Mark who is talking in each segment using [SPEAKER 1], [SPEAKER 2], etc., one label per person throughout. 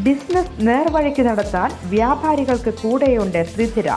[SPEAKER 1] Business നേർവഴിക്ക് നടത്താൻ വ്യാപാരികൾക്ക് കൂടെയുണ്ട് ശ്രീധര.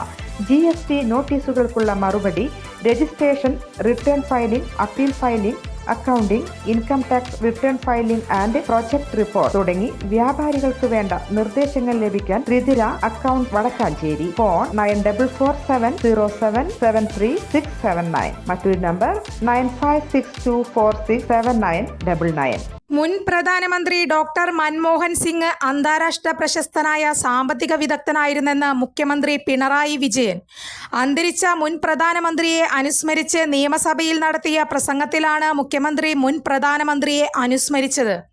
[SPEAKER 1] GST നോട്ടീസുകൾക്കുള്ള മറുപടി, registration, return filing, appeal filing, accounting, income tax return filing and project report തുടങ്ങി വ്യാപാരികൾക്ക് വേണ്ട നിർദ്ദേശങ്ങൾ ലഭിക്കാൻ ശ്രീധര അക്കൗണ്ട് വടക്കാഞ്ചേരി. ഫോൺ 9447077369. മറ്റൊരു നമ്പർ 9562467999.
[SPEAKER 2] മുൻ പ്രധാനമന്ത്രി ഡോക്ടർ മൻമോഹൻ സിംഗ് അന്താരാഷ്ട്ര പ്രശസ്തനായ സാമ്പത്തിക വിദഗ്ധനായിരുന്നെന്ന് മുഖ്യമന്ത്രി പിണറായി വിജയൻ. അന്തരിച്ച മുൻ പ്രധാനമന്ത്രിയെ അനുസ്മരിച്ച് നിയമസഭയിൽ നടത്തിയ പ്രസംഗത്തിലാണ് മുഖ്യമന്ത്രി മുൻ പ്രധാനമന്ത്രിയെ അനുസ്മരിച്ചത്.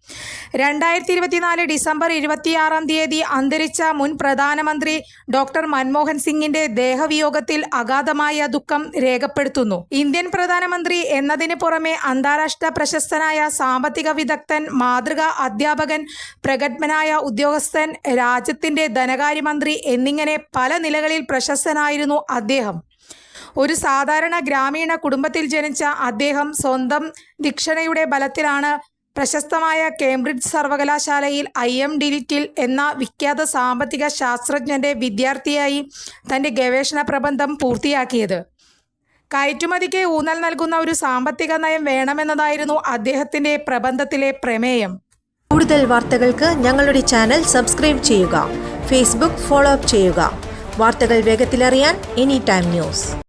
[SPEAKER 2] 2024 ഡിസംബർ 26 അന്തരിച്ച മുൻ പ്രധാനമന്ത്രി ഡോക്ടർ മൻമോഹൻ സിംഗിന്റെ ദേഹവിയോഗത്തിൽ അഗാധമായ ദുഃഖം രേഖപ്പെടുത്തുന്നു. ഇന്ത്യൻ പ്രധാനമന്ത്രി എന്നതിന് പുറമെ അന്താരാഷ്ട്ര പ്രശസ്തനായ സാമ്പത്തിക വിദഗ്ധൻ, മാതൃകാ അധ്യാപകൻ, പ്രഗത്ഭനായ ഉദ്യോഗസ്ഥൻ, രാജ്യത്തിന്റെ ധനകാര്യമന്ത്രി എന്നിങ്ങനെ പല നിലകളിൽ പ്രശസ്തനായിരുന്നു അദ്ദേഹം. ഒരു സാധാരണ ഗ്രാമീണ കുടുംബത്തിൽ ജനിച്ച അദ്ദേഹം സ്വന്തം ദീക്ഷണയുടെ ബലത്തിലാണ് പ്രശസ്തമായ കേംബ്രിഡ്ജ് സർവകലാശാലയിൽ IM ഡിലിറ്റിൽ എന്ന വിഖ്യാത സാമ്പത്തിക ശാസ്ത്രജ്ഞന്റെ വിദ്യാർത്ഥിയായി തന്റെ ഗവേഷണ പ്രബന്ധം പൂർത്തിയാക്കിയത്. കയറ്റുമതിക്ക് ഊന്നൽ നൽകുന്ന ഒരു സാമ്പത്തിക നയം വേണമെന്നതായിരുന്നു അദ്ദേഹത്തിന്റെ പ്രബന്ധത്തിലെ പ്രമേയം.
[SPEAKER 3] കൂടുതൽ വാർത്തകൾക്ക് ഞങ്ങളുടെ ചാനൽ സബ്സ്ക്രൈബ് ചെയ്യുക. ഫേസ്ബുക്ക് ഫോളോ അപ്പ് ചെയ്യുക. വാർത്തകൾ വേഗത്തിലറിയാൻ Anytime News.